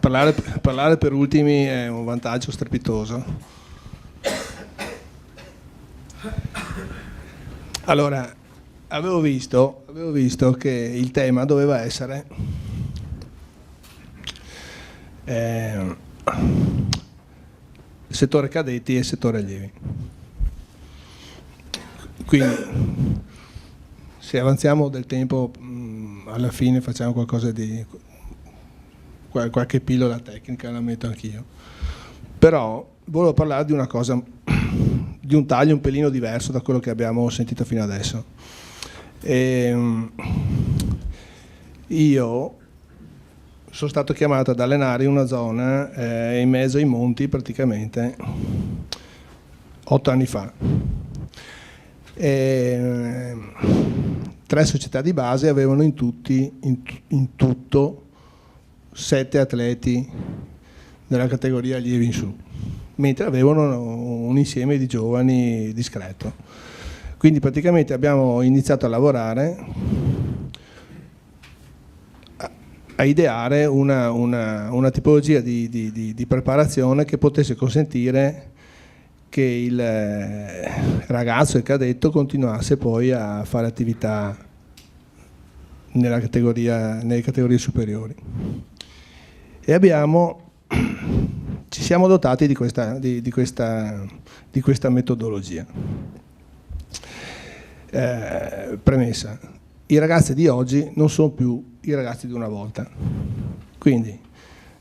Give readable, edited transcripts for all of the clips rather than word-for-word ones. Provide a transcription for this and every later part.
parlare per ultimi è un vantaggio strepitoso. Allora, avevo visto che il tema doveva essere settore cadetti e settore allievi. Quindi, se avanziamo del tempo, alla fine facciamo qualcosa di qualche pillola tecnica, la metto anch'io. Però volevo parlare di una cosa, di un taglio un pelino diverso da quello che abbiamo sentito fino adesso. Io sono stato chiamato ad allenare in una zona in mezzo ai monti praticamente 8 anni fa. 3 società di base avevano in tutto 7 atleti nella categoria allievi in su, mentre avevano un insieme di giovani discreto. Quindi praticamente abbiamo iniziato a lavorare, a ideare una tipologia di preparazione che potesse consentire che il ragazzo, il cadetto, continuasse poi a fare attività nelle categorie superiori. E ci siamo dotati di questa metodologia. Premessa: i ragazzi di oggi non sono più i ragazzi di una volta. Quindi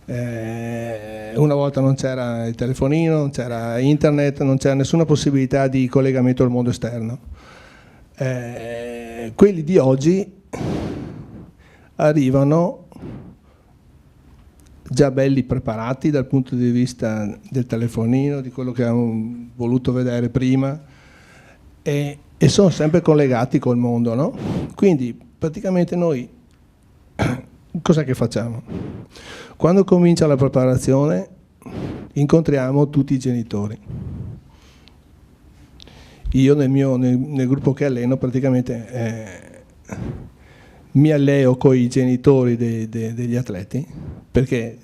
una volta non c'era il telefonino, non c'era internet, non c'era nessuna possibilità di collegamento al mondo esterno. Quelli di oggi arrivano già belli preparati dal punto di vista del telefonino, di quello che hanno voluto vedere prima, e sono sempre collegati col mondo, no? Quindi praticamente noi cos'è che facciamo? Quando comincia la preparazione incontriamo tutti i genitori. Io nel gruppo che alleno praticamente mi alleo con i genitori degli atleti, perché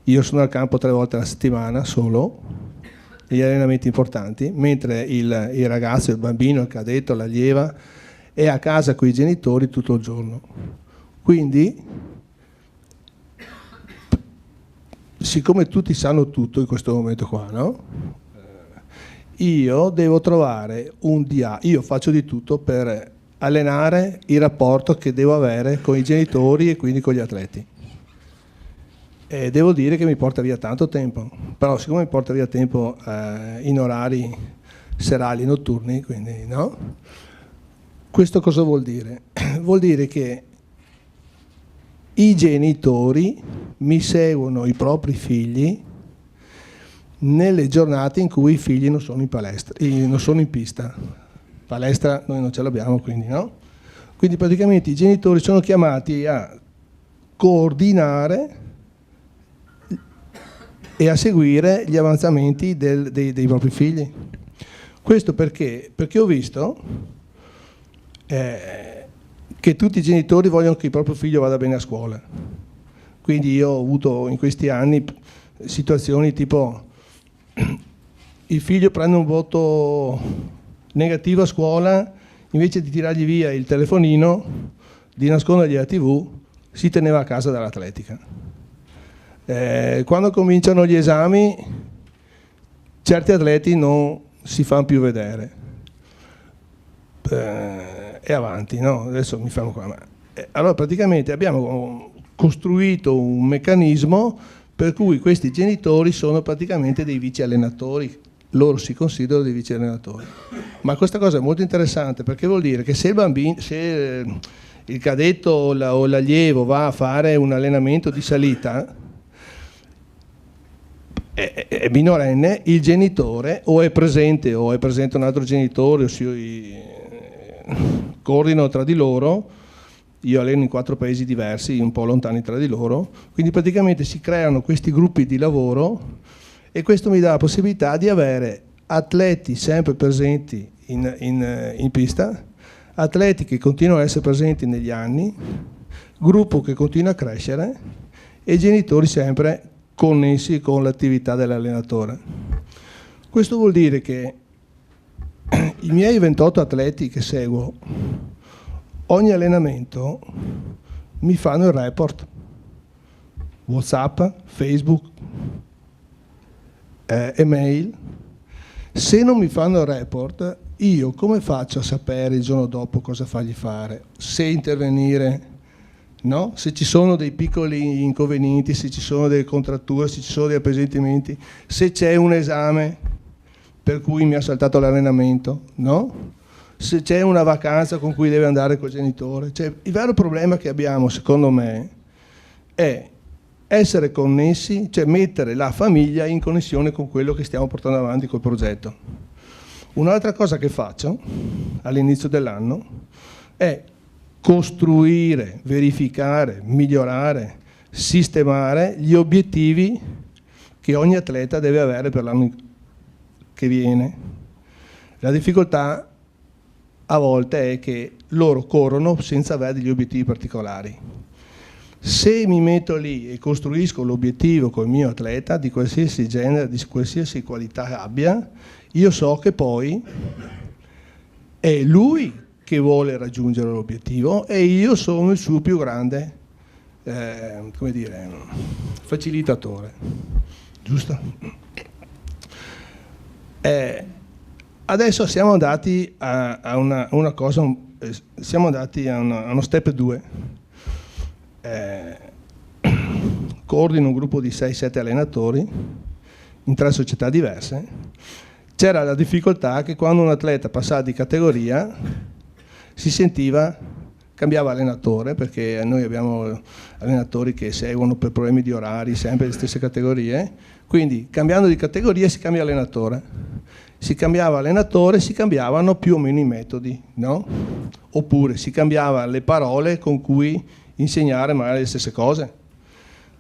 io sono al campo 3 volte alla settimana solo, degli allenamenti importanti, mentre il ragazzo, il bambino, il cadetto, l'allieva è a casa con i genitori tutto il giorno. Quindi, siccome tutti sanno tutto in questo momento qua, no? Io devo trovare io faccio di tutto per allenare il rapporto che devo avere con i genitori e quindi con gli atleti. E devo dire che mi porta via tanto tempo, però siccome mi porta via tempo in orari serali, notturni, quindi no? Questo cosa vuol dire? Vuol dire che i genitori mi seguono i propri figli nelle giornate in cui i figli non sono in palestra, non sono in pista. Palestra noi non ce l'abbiamo, quindi no? Quindi praticamente i genitori sono chiamati a coordinare e a seguire gli avanzamenti dei propri figli. Questo perché? Perché ho visto che tutti i genitori vogliono che il proprio figlio vada bene a scuola. Quindi io ho avuto in questi anni situazioni tipo: il figlio prende un voto negativo a scuola, invece di tirargli via il telefonino, di nascondergli la TV, si teneva a casa dall'atletica. Quando cominciano gli esami, certi atleti non si fanno più vedere. E avanti, no? Adesso mi fermo qua. Allora praticamente abbiamo costruito un meccanismo per cui questi genitori sono praticamente dei vice allenatori, loro si considerano dei vice allenatori. Ma questa cosa è molto interessante, perché vuol dire che se il cadetto o l'allievo va a fare un allenamento di salita, è minorenne, il genitore o è presente un altro genitore, o si coordinano tra di loro. Io alleno in 4 paesi diversi, un po' lontani tra di loro, quindi praticamente si creano questi gruppi di lavoro, e questo mi dà la possibilità di avere atleti sempre presenti in pista, atleti che continuano a essere presenti negli anni, gruppo che continua a crescere, e i genitori sempre connessi con l'attività dell'allenatore. Questo vuol dire che i miei 28 atleti che seguo, ogni allenamento mi fanno il report, WhatsApp, Facebook, email. Se non mi fanno il report, io come faccio a sapere il giorno dopo cosa fargli fare? Se intervenire, no? Se ci sono dei piccoli inconvenienti, se ci sono delle contratture, se ci sono dei appesantimenti, se c'è un esame per cui mi ha saltato l'allenamento, no? Se c'è una vacanza con cui deve andare col genitore. Cioè, il vero problema che abbiamo, secondo me, è essere connessi, cioè mettere la famiglia in connessione con quello che stiamo portando avanti col progetto. Un'altra cosa che faccio all'inizio dell'anno è costruire, verificare, migliorare, sistemare gli obiettivi che ogni atleta deve avere per l'anno che viene. La difficoltà a volte è che loro corrono senza avere degli obiettivi particolari. Se mi metto lì e costruisco l'obiettivo col mio atleta, di qualsiasi genere, di qualsiasi qualità abbia, io so che poi è lui che vuole raggiungere l'obiettivo e io sono il suo più grande come dire, facilitatore. Giusto? Adesso siamo andati a una cosa, siamo andati a uno step 2. Coordino un gruppo di 6-7 allenatori in 3 società diverse. C'era la difficoltà che quando un atleta passava di categoria si sentiva, cambiava allenatore, perché noi abbiamo allenatori che seguono per problemi di orari sempre le stesse categorie, quindi cambiando di categoria si cambia allenatore. Si cambiava allenatore, si cambiavano più o meno i metodi, no? Oppure si cambiavano le parole con cui insegnare magari le stesse cose.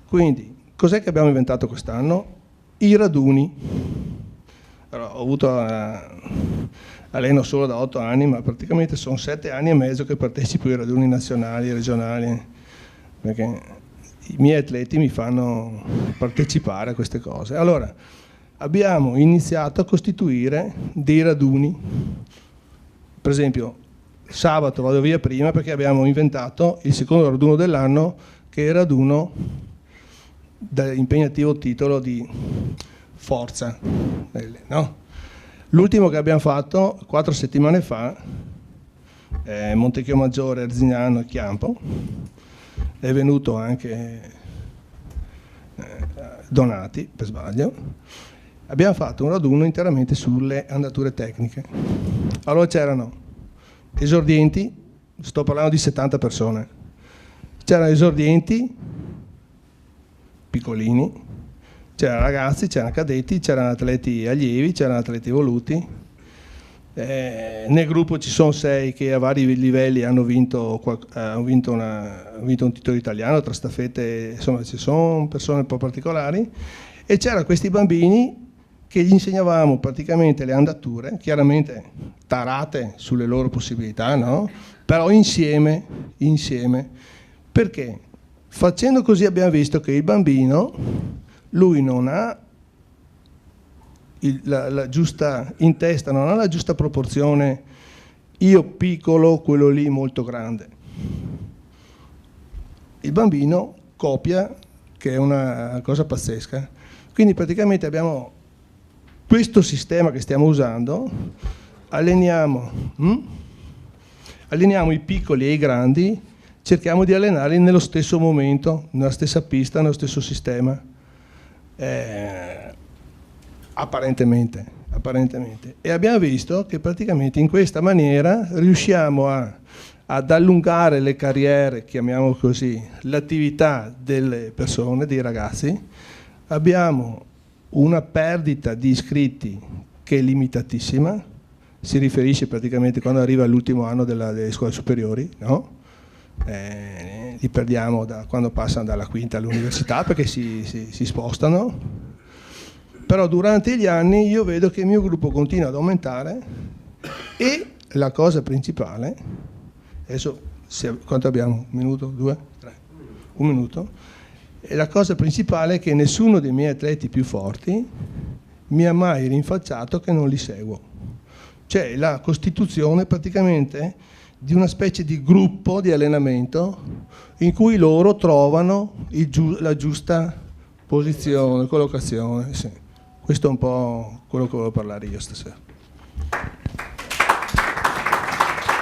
Quindi, cos'è che abbiamo inventato quest'anno? I raduni. Allora, ho avuto alleno solo da 8 anni, ma praticamente sono 7 anni e mezzo che partecipo ai raduni nazionali e regionali, perché i miei atleti mi fanno partecipare a queste cose. Allora, abbiamo iniziato a costituire dei raduni. Per esempio, sabato vado via prima perché abbiamo inventato il secondo raduno dell'anno, che è il raduno dall'impegnativo titolo di forza, no? L'ultimo che abbiamo fatto 4 settimane fa, Montechio-Maggiore, Arzignano e Chiampo, è venuto anche Donati per sbaglio. Abbiamo fatto un raduno interamente sulle andature tecniche. Allora c'erano esordienti, sto parlando di 70 persone, c'erano esordienti piccolini, c'erano ragazzi, c'erano cadetti, c'erano atleti allievi, c'erano atleti evoluti. Nel gruppo ci sono 6 che a vari livelli hanno vinto un titolo italiano tra staffette, insomma ci sono persone un po' particolari, e c'erano questi bambini che gli insegnavamo praticamente le andature, chiaramente tarate sulle loro possibilità, no? Però insieme, perché facendo così abbiamo visto che il bambino, lui non ha la giusta, in testa non ha la giusta proporzione, io piccolo, quello lì molto grande. Il bambino copia, che è una cosa pazzesca. Quindi praticamente abbiamo questo sistema che stiamo usando, alleniamo i piccoli e i grandi, cerchiamo di allenarli nello stesso momento, nella stessa pista, nello stesso sistema. Apparentemente. E abbiamo visto che praticamente in questa maniera riusciamo ad allungare le carriere, chiamiamolo così, l'attività delle persone, dei ragazzi. Abbiamo una perdita di iscritti che è limitatissima, si riferisce praticamente quando arriva all'ultimo anno delle scuole superiori, no? Li perdiamo quando passano dalla quinta all'università perché si spostano. Però durante gli anni io vedo che il mio gruppo continua ad aumentare e la cosa principale, adesso quanto abbiamo? Un minuto? 2? 3? Un minuto? E la cosa principale è che nessuno dei miei atleti più forti mi ha mai rinfacciato che non li seguo. C'è la costituzione praticamente di una specie di gruppo di allenamento in cui loro trovano la giusta posizione, collocazione. Sì. Questo è un po' quello che volevo parlare io stasera.